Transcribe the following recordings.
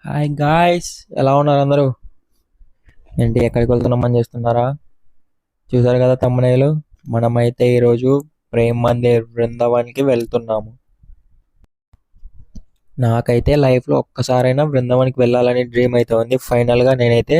Hi guys, ఎలా ఉన్నారు అందరూ? ఏంటి ఎక్కడికి వెళ్తున్నామని చేస్తున్నారా? చూసారు కదా తమ్మునేలు. మనమైతే ఈరోజు ప్రేమ్ మందిర్ బృందావన్కి వెళ్తున్నాము. నాకైతే లైఫ్లో ఒక్కసారైనా బృందావన్కి వెళ్ళాలని డ్రీమ్ అయితే ఉంది. ఫైనల్గా నేనైతే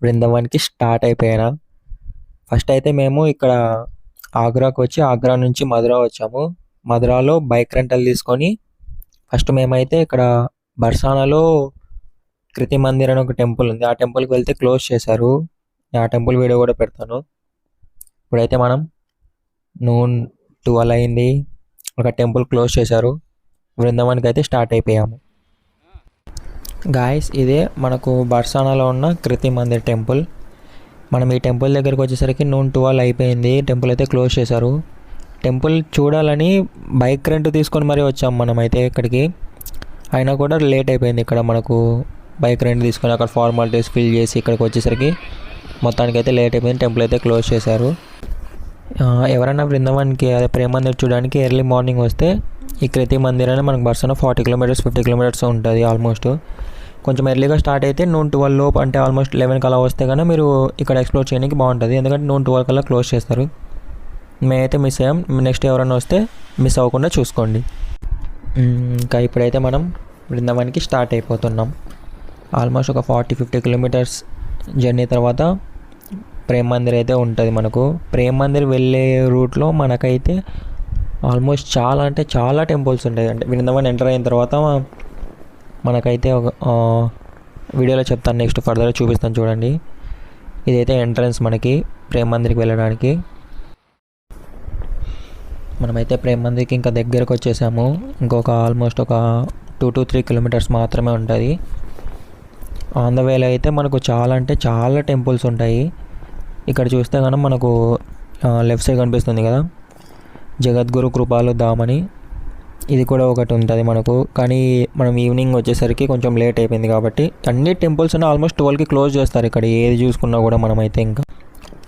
బృందావన్కి స్టార్ట్ అయిపోయాను. ఫస్ట్ అయితే మేము ఇక్కడ ఆగ్రాకు వచ్చి ఆగ్రా నుంచి మధుర వచ్చాము. మధురాలో బైక్ రెంటల్ తీసుకొని ఫస్ట్ మేమైతే ఇక్కడ బర్సానాలో కృతి మందిర్ అని ఒక టెంపుల్ ఉంది. ఆ టెంపుల్కి వెళ్తే క్లోజ్ చేశారు. ఆ టెంపుల్ వీడియో కూడా పెడతాను. ఇప్పుడైతే మనం నూన్ 12 అయింది. ఒక టెంపుల్ క్లోజ్ చేశారు. బృందావన్కి అయితే స్టార్ట్ అయిపోయాము. గాయస్, ఇదే మనకు బర్సానాలో ఉన్న కృతి మందిర్ టెంపుల్. మనం ఈ టెంపుల్ దగ్గరికి వచ్చేసరికి నూన్ 12 అయిపోయింది. టెంపుల్ అయితే క్లోజ్ చేశారు. టెంపుల్ చూడాలని బైక్ రెంట్ తీసుకొని మరీ వచ్చాము మనమైతే ఇక్కడికి. అయినా కూడా లేట్ అయిపోయింది. ఇక్కడ మనకు బైక్ రెంట్ తీసుకొని అక్కడ ఫార్మాలిటీస్ ఫిల్ చేసి ఇక్కడికి వచ్చేసరికి మొత్తానికైతే లేట్ అయిపోయింది. టెంపుల్ అయితే క్లోజ్ చేశారు. ఎవరైనా బృందావన్కి అదే ప్రేమ్ మందిర్ చూడడానికి ఎర్లీ మార్నింగ్ వస్తే ఈ కృతి మందిర్ అని మనకు బర్సన 40 కిలోమీటర్స్ 50 కిలోమీటర్స్ ఉంటుంది ఆల్మోస్ట్. కొంచెం ఎర్లీగా స్టార్ట్ అయితే నూన్ 12 లోపు అంటే ఆల్మోస్ట్ 11 కల్లా వస్తే కన్నా మీరు ఇక్కడ ఎక్స్ప్లోర్ చేయడానికి బాగుంటుంది. ఎందుకంటే నూన్ 12 కల్లా క్లోజ్ చేస్తారు. మేమైతే మిస్ అయ్యాం. నెక్స్ట్ ఎవరైనా వస్తే మిస్ అవ్వకుండా చూసుకోండి. ఇంకా ఇప్పుడైతే మనం బృందావన్కి స్టార్ట్ అయిపోతున్నాం. ఆల్మోస్ట్ ఒక 40-50 కిలోమీటర్స్ జర్నీ తర్వాత ప్రేమ్ మందిర్ అయితే ఉంటుంది మనకు. ప్రేమ్ మందిర్ వెళ్ళే రూట్లో మనకైతే ఆల్మోస్ట్ చాలా అంటే చాలా టెంపుల్స్ ఉంటాయి. అంటే బృందావన్ ఎంటర్ అయిన తర్వాత మనకైతే ఒక వీడియోలో చెప్తాను, నెక్స్ట్ ఫర్దర్గా చూపిస్తాను చూడండి. ఇదైతే ఎంట్రన్స్ మనకి ప్రేమ్ మందిర్కి వెళ్ళడానికి. మనమైతే ప్రేమ్ మందిర్కి ఇంకా దగ్గరకు వచ్చేసాము. ఇంకొక ఆల్మోస్ట్ ఒక 2 to 3 కిలోమీటర్స్ మాత్రమే ఉంటుంది. ఆన్ ద వేలో అయితే మనకు చాలా అంటే చాలా టెంపుల్స్ ఉంటాయి. ఇక్కడ చూస్తే కనుక మనకు లెఫ్ట్ సైడ్ కనిపిస్తుంది కదా, జగద్గురు కృపాలు ధామ్ అని. ఇది కూడా ఒకటి ఉంటుంది మనకు. కానీ మనం ఈవినింగ్ వచ్చేసరికి కొంచెం లేట్ అయిపోయింది కాబట్టి అన్ని టెంపుల్స్ అన్నీ ఆల్మోస్ట్ 12కి క్లోజ్ చేస్తారు. ఇక్కడ ఏది చూసుకున్నా కూడా మనమైతే ఇంకా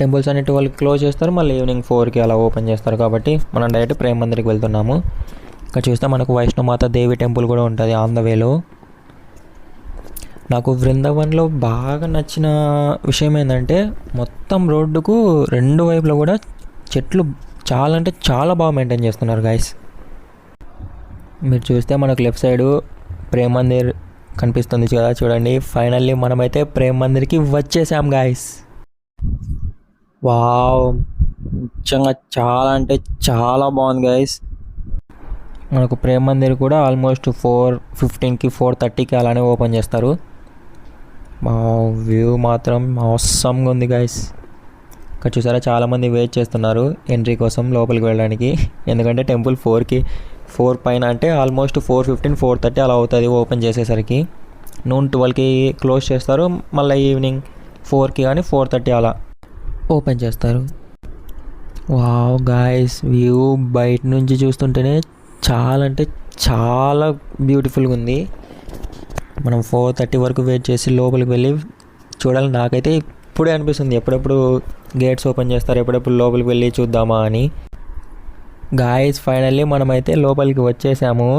టెంపుల్స్ అన్ని 12కి క్లోజ్ చేస్తారు. మళ్ళీ ఈవినింగ్ 4కి అలా ఓపెన్ చేస్తారు. కాబట్టి మనం డైరెక్ట్ ప్రేమ్ మందిర్కి వెళ్తున్నాము. ఇక్కడ చూస్తే మనకు వైష్ణవమాత దేవి టెంపుల్ కూడా ఉంటుంది ఆన్ ద వేలో. నాకు బృందావన్లో బాగా నచ్చిన విషయం ఏంటంటే మొత్తం రోడ్డుకు రెండు వైపులా కూడా చెట్లు చాలా అంటే చాలా బాగా మెయింటైన్ చేస్తున్నారు గాయస్. మీరు చూస్తే మనకు లెఫ్ట్ సైడు ప్రేమ్ మందిర్ కనిపిస్తుంది కదా, చూడండి. ఫైనల్లీ మనమైతే ప్రేమ్ మందిర్కి వచ్చేసాం గాయస్. వావ్, నిజంగా చాలా అంటే చాలా బాగుంది గాయస్. మనకు ప్రేమ్ మందిర్ కూడా ఆల్మోస్ట్ 4:15కి 4:30కి అలానే ఓపెన్ చేస్తారు. మా వ్యూ మాత్రం అవసరంగా ఉంది గాయస్. ఇక్కడ చూసారా చాలామంది వెయిట్ చేస్తున్నారు ఎంట్రీ కోసం లోపలికి వెళ్ళడానికి. ఎందుకంటే టెంపుల్ 4 పైన అంటే ఆల్మోస్ట్ 4:15 4:30 అలా అవుతుంది ఓపెన్ చేసేసరికి. నూన్ 12కి క్లోజ్ చేస్తారు. మళ్ళీ ఈవినింగ్ 4కి కానీ 4:30 అలా ఓపెన్ చేస్తారు. వావ్ గాయస్, వ్యూ బయట నుంచి చూస్తుంటేనే చాలా అంటే చాలా బ్యూటిఫుల్గా ఉంది. మనం 4:30 వరకు వెయిట్ చేసి లోపలికి వెళ్ళి చూడాలి. నాకైతే ఇప్పుడే అనిపిస్తుంది ఎప్పుడెప్పుడు గేట్స్ ఓపెన్ చేస్తారు, ఎప్పుడెప్పుడు లోపలికి వెళ్ళి చూద్దామా అని. గాయస్, ఫైనల్లీ మనమైతే లోపలికి వచ్చేసాము.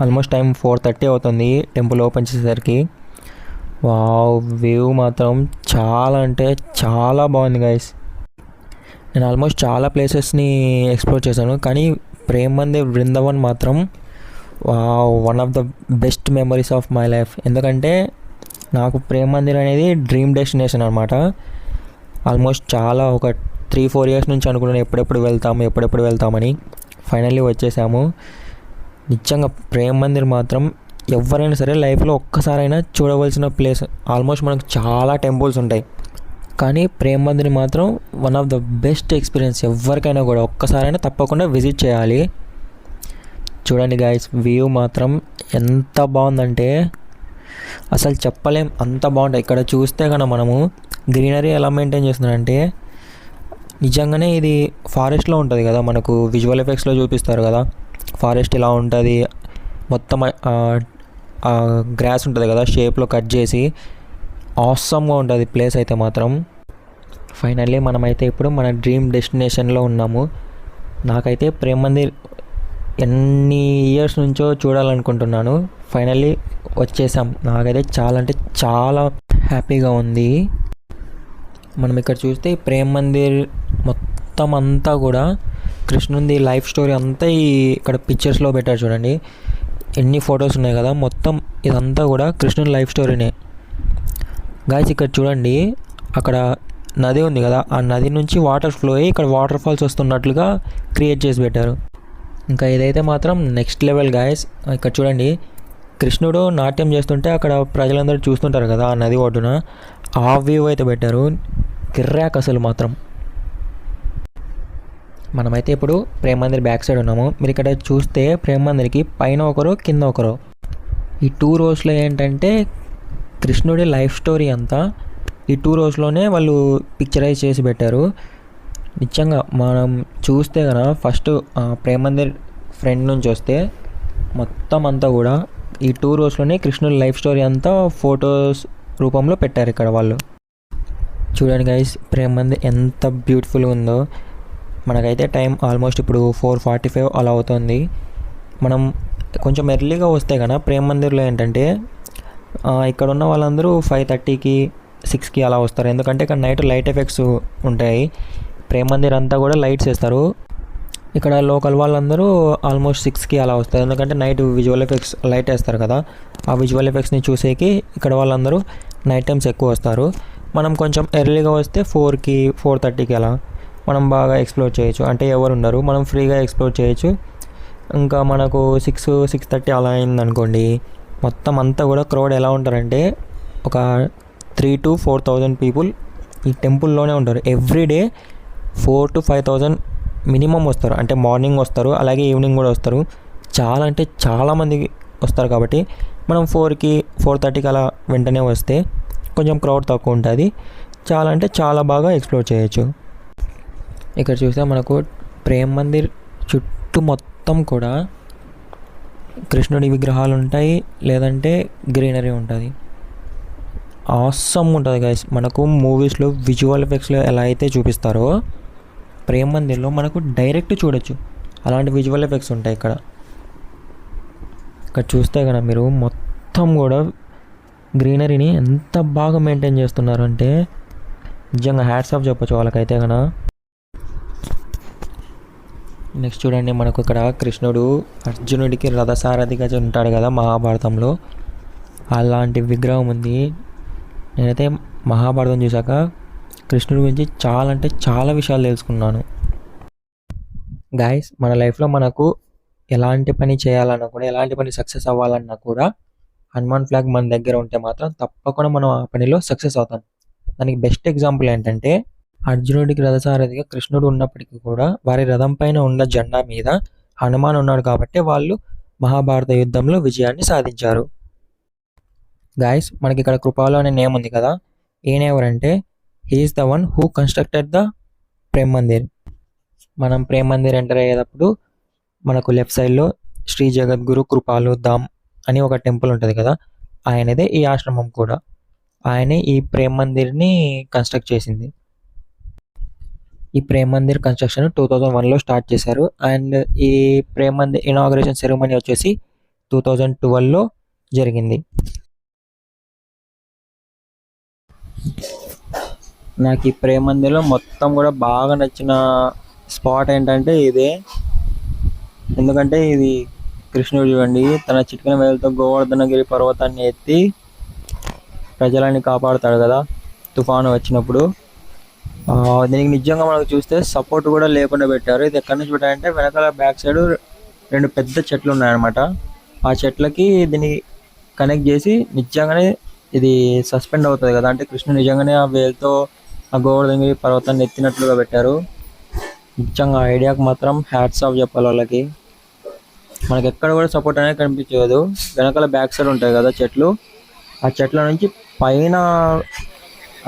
ఆల్మోస్ట్ టైం 4:30 అవుతుంది టెంపుల్ ఓపెన్ చేసేసరికి. వావ్, వ్యూ మాత్రం చాలా అంటే చాలా బాగుంది గాయస్. నేను ఆల్మోస్ట్ చాలా ప్లేసెస్ని ఎక్స్ప్లోర్ చేశాను, కానీ ప్రేమ్ మందిర్ బృందావన్ మాత్రం one of the best memories of my life. ఎందుకంటే నాకు ప్రేమ్ మందిర్ అనేది డ్రీమ్ డెస్టినేషన్ అనమాట. ఆల్మోస్ట్ చాలా ఒక 3-4 ఇయర్స్ నుంచి అనుకున్నాను ఎప్పుడెప్పుడు వెళ్తామని. ఫైనల్లీ వచ్చేసాము. నిజంగా ప్రేమ్ మందిర్ మాత్రం ఎవరైనా సరే లైఫ్లో ఒక్కసారైనా చూడవలసిన ప్లేస్. ఆల్మోస్ట్ మనకు చాలా టెంపుల్స్ ఉంటాయి, కానీ ప్రేమ్ మందిర్ మాత్రం one of the best experience. ఎవరికైనా కూడా ఒక్కసారైనా తప్పకుండా విజిట్ చేయాలి. చూడండి గాయస్, వ్యూ మాత్రం ఎంత బాగుందంటే అసలు చెప్పలేం, అంత బాగుంటుంది. ఇక్కడ చూస్తే కనుక మనము గ్రీనరీ ఎలా మెయింటైన్ చేస్తున్నారంటే నిజంగానే ఇది ఫారెస్ట్లో ఉంటుంది కదా, మనకు విజువల్ ఎఫెక్ట్స్లో చూపిస్తారు కదా ఫారెస్ట్ ఇలా ఉంటుంది. మొత్తం గ్రాస్ ఉంటుంది కదా షేప్లో కట్ చేసి ఆసమ్గా ఉంటుంది ప్లేస్ అయితే మాత్రం. ఫైనల్లీ మనమైతే ఇప్పుడు మన డ్రీమ్ డెస్టినేషన్లో ఉన్నాము. నాకైతే ప్రేమ్ మందిర్ ఎన్ని ఇయర్స్ నుంచో చూడాలనుకుంటున్నాను. ఫైనల్లీ వచ్చేసాం. నాకైతే చాలా అంటే చాలా హ్యాపీగా ఉంది. మనం ఇక్కడ చూస్తే ఈ ప్రేమ్ మందిర్ మొత్తం అంతా కూడా కృష్ణుంది లైఫ్ స్టోరీ అంతా ఇక్కడ పిక్చర్స్లో పెట్టారు చూడండి. ఎన్ని ఫొటోస్ ఉన్నాయి కదా, మొత్తం ఇదంతా కూడా కృష్ణుని లైఫ్ స్టోరీనే. గాయస్ ఇక్కడ చూడండి, అక్కడ నది ఉంది కదా, ఆ నది నుంచి వాటర్ ఫ్లో అయ్యి ఇక్కడ వాటర్ ఫాల్స్ వస్తున్నట్లుగా క్రియేట్ చేసి పెట్టారు. ఇంకా ఇదైతే మాత్రం నెక్స్ట్ లెవెల్ గాయస్. ఇక్కడ చూడండి, కృష్ణుడు నాట్యం చేస్తుంటే అక్కడ ప్రజలందరూ చూస్తుంటారు కదా ఆ నది ఒడ్డున, ఆ వ్యూ అయితే పెట్టారు. కిర్రాక్ అసలు మాత్రం. మనమైతే ఇప్పుడు ప్రేమ్ మందిర్ బ్యాక్ సైడ్ ఉన్నాము. మీరు ఇక్కడ చూస్తే ప్రేమ్ మందిర్కి పైన ఒకరు కింద ఒకరు, ఈ 2 రోస్లో ఏంటంటే కృష్ణుడి లైఫ్ స్టోరీ అంతా ఈ 2 రోస్లోనే వాళ్ళు పిక్చరైజ్ చేసి పెట్టారు. నిజంగా మనం చూస్తే కనుక ఫస్ట్ ప్రేమ్ మందిర్ ఫ్రంట్ నుంచి వస్తే మొత్తం అంతా కూడా ఈ 2 రోస్లోనే కృష్ణుడి లైఫ్ స్టోరీ అంతా ఫొటోస్ రూపంలో పెట్టారు ఇక్కడ వాళ్ళు. చూడండి గైస్, ప్రేమ్ మందిర్ ఎంత బ్యూటిఫుల్గా ఉందో. మనకైతే టైం ఆల్మోస్ట్ ఇప్పుడు 4:45 అలా అవుతుంది. మనం కొంచెం ఎర్లీగా వస్తే కనుక ప్రేమ్ మందిర్లో ఏంటంటే ఇక్కడ ఉన్న వాళ్ళందరూ 5:30కి 6కి అలా వస్తారు. ఎందుకంటే ఇక్కడ నైట్ లైట్ ఎఫెక్ట్స్ ఉంటాయి. ప్రేమ్ మందిర్ అంతా కూడా లైట్స్ వేస్తారు. ఇక్కడ లోకల్ వాళ్ళందరూ ఆల్మోస్ట్ 6కి అలా వస్తారు. ఎందుకంటే నైట్ విజువల్ ఎఫెక్ట్స్ లైట్ వేస్తారు కదా, ఆ విజువల్ ఎఫెక్ట్స్ని చూసేకి ఇక్కడ వాళ్ళందరూ నైట్ టైమ్స్ ఎక్కువ వస్తారు. మనం కొంచెం ఎర్లీగా వస్తే 4కి 4:30కి అలా మనం బాగా ఎక్స్ప్లోర్ చేయొచ్చు. అంటే ఎవరు ఉండరు, మనం ఫ్రీగా ఎక్స్ప్లోర్ చేయొచ్చు. ఇంకా మనకు 6:30 అలా అయిందనుకోండి, మొత్తం అంతా కూడా క్రౌడ్ ఎలా ఉంటారంటే ఒక 3,000 to 4,000 పీపుల్ ఈ టెంపుల్లోనే ఉంటారు. ఎవ్రీడే 4,000 to 5,000 మినిమం వస్తారు. అంటే మార్నింగ్ వస్తారు, అలాగే ఈవినింగ్ కూడా వస్తారు. చాలా అంటే చాలామంది వస్తారు. కాబట్టి మనం 4కి 4:30కి అలా వెంటనే వస్తే కొంచెం క్రౌడ్ తక్కువ ఉంటుంది. చాలా అంటే చాలా బాగా ఎక్స్ప్లోర్ చేయొచ్చు. ఇక్కడ చూస్తే మనకు ప్రేమ్ మందిర్ చుట్టూ మొత్తం కూడా కృష్ణుడి విగ్రహాలు ఉంటాయి, లేదంటే గ్రీనరీ ఉంటుంది. ఆసమ్ ఉంటుంది గైస్. మనకు మూవీస్లో విజువల్ ఎఫెక్ట్స్లో ఎలా అయితే చూపిస్తారో ప్రేమ్ మందిర్లో మనకు డైరెక్ట్ చూడొచ్చు. అలాంటి విజువల్ ఎఫెక్ట్స్ ఉంటాయి ఇక్కడ. ఇక్కడ చూస్తే కనుక మీరు మొత్తం కూడా గ్రీనరీని ఎంత బాగా మెయింటైన్ చేస్తున్నారు అంటే నిజంగా హ్యాట్స్ ఆఫ్ చెప్పొచ్చు వాళ్ళకైతే కనుక. నెక్స్ట్ చూడండి, మనకు ఇక్కడ కృష్ణుడు అర్జునుడికి రథసారథిగా ఉంటాడు కదా మహాభారతంలో, అలాంటి విగ్రహం ఉంది. నేనైతే మహాభారతం చూశాక కృష్ణుడి గురించి చాలా అంటే చాలా విషయాలు తెలుసుకున్నాను. గాయస్, మన లైఫ్లో మనకు ఎలాంటి పని చేయాలన్నా కూడా, ఎలాంటి పని సక్సెస్ అవ్వాలన్నా కూడా హనుమాన్ ఫ్లాగ్ మన దగ్గర ఉంటే మాత్రం తప్పకుండా మనం ఆ పనిలో సక్సెస్ అవుతాం. దానికి బెస్ట్ ఎగ్జాంపుల్ ఏంటంటే అర్జునుడికి రథసారథిగా కృష్ణుడు ఉన్నప్పటికీ కూడా వారి రథం పైన ఉన్న జెండా మీద హనుమాన్ ఉన్నాడు కాబట్టి వాళ్ళు మహాభారత యుద్ధంలో విజయాన్ని సాధించారు. గాయస్, మనకి ఇక్కడ కృపాలు అనే నేమ్ ఉంది కదా, ఈయన ఎవరంటే he is the one who constructed the Prem Mandir. మనం ప్రేమ్ మందిర్ ఎంటర్ అయ్యేటప్పుడు మనకు లెఫ్ట్ సైడ్లో శ్రీ జగద్గురు కృపాలు ధామ్ అని ఒక టెంపుల్ ఉంటుంది కదా, ఆయనదే ఈ ఆశ్రమం కూడా. ఆయనే ఈ ప్రేమ్ మందిర్ని కన్స్ట్రక్ట్ చేసింది. ఈ ప్రేమ్ మందిర్ కన్స్ట్రక్షన్ 2001లో స్టార్ట్ చేశారు. అండ్ ఈ ప్రేమ్ మందిర్ ఇనాగ్రేషన్ సెరమనీ వచ్చేసి 2012లో జరిగింది. నాకు ఈ ప్రేమ్ మందిర్లో మొత్తం కూడా బాగా నచ్చిన స్పాట్ ఏంటంటే ఇదే. ఎందుకంటే ఇది కృష్ణుడు చూడండి తన చిటికెన వేలతో గోవర్ధనగిరి పర్వతాన్ని ఎత్తి ప్రజలని కాపాడుతాడు కదా తుఫాను వచ్చినప్పుడు. దీనికి నిజంగా మనకు చూస్తే సపోర్ట్ కూడా లేకుండా పెట్టారు. ఇది ఎక్కడి నుంచి పెట్టారంటే వెనకాల బ్యాక్ సైడ్ 2 పెద్ద చెట్లు ఉన్నాయన్నమాట. ఆ చెట్లకి దీన్ని కనెక్ట్ చేసి నిజంగానే ఇది సస్పెండ్ అవుతుంది కదా, అంటే కృష్ణుడు నిజంగానే ఆ వేలుతో ఆ గోవర్ధనగిరి పర్వతాన్ని ఎత్తినట్లుగా పెట్టారు. నిజంగా ఐడియాకి మాత్రం హ్యాట్స్ ఆఫ్ చెప్పాలి వాళ్ళకి. మనకి ఎక్కడ కూడా సపోర్ట్ అనేది కనిపించదు. వెనకాల బ్యాక్ సైడ్ ఉంటాయి కదా చెట్లు, ఆ చెట్ల నుంచి పైన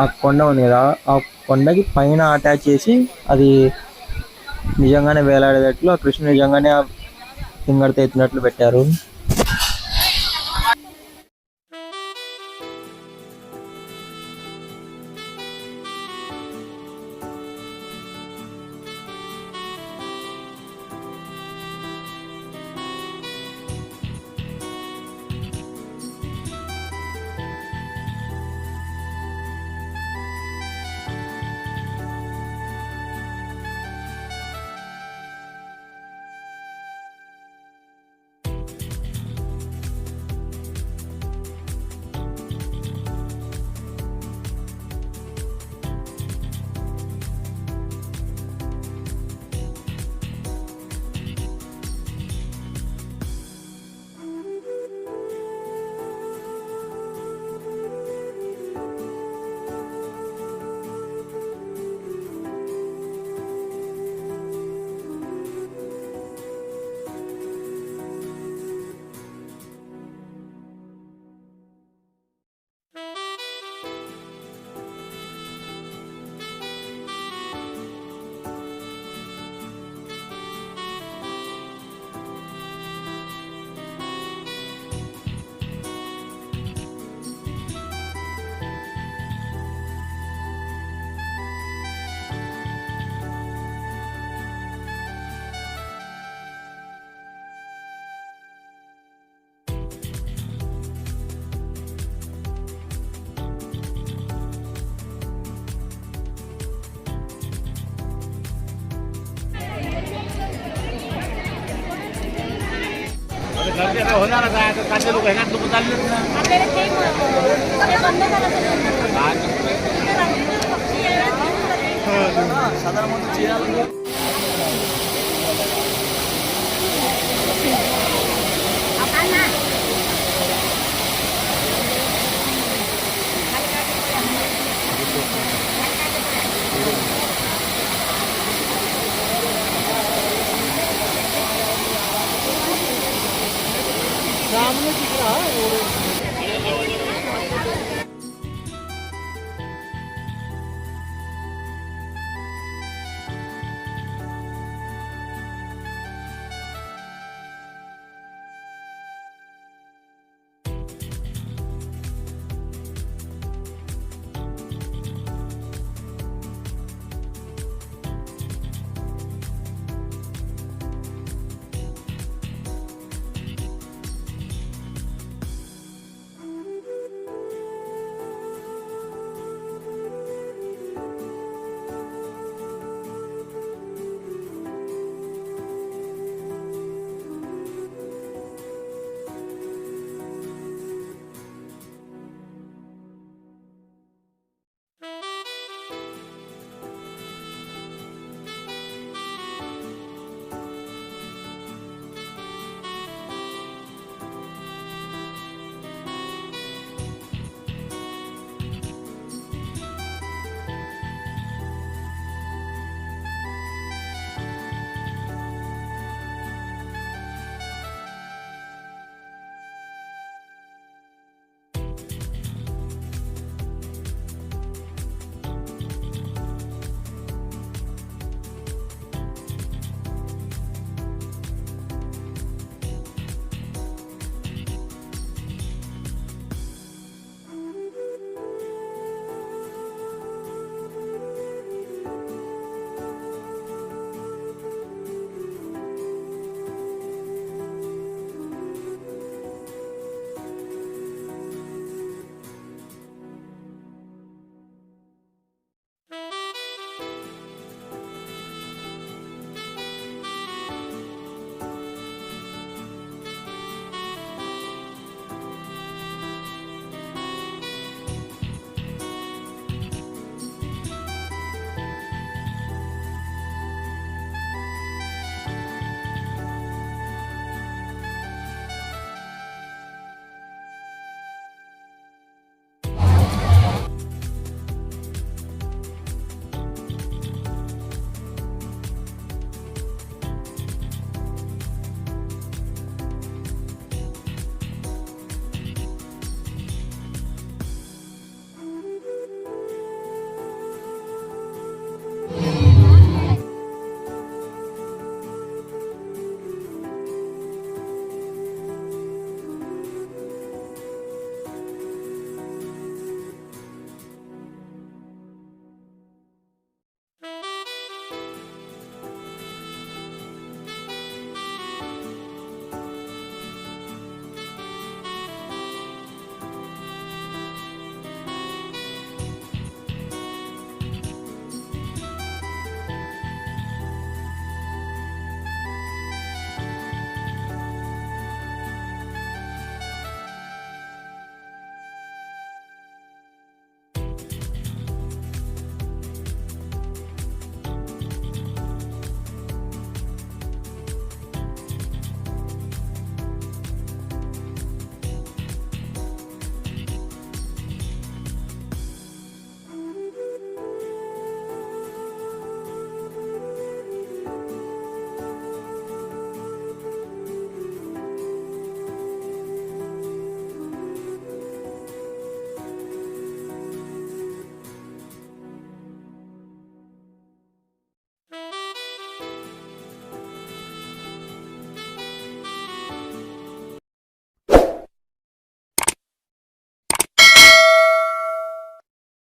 ఆ కొండ ఉంది కదా, ఆ కొండకి పైన అటాచ్ చేసి అది నిజంగానే వేలాడేటట్లు ఆ కృష్ణుడు నిజంగానే ఆ ఫింగర్తో ఎత్తినట్లు పెట్టారు. होणार काय आता काढले लोक ह्याच्यात लोक चाललेच ना आपल्याला ते बंद करायचं सामने दिख रहा है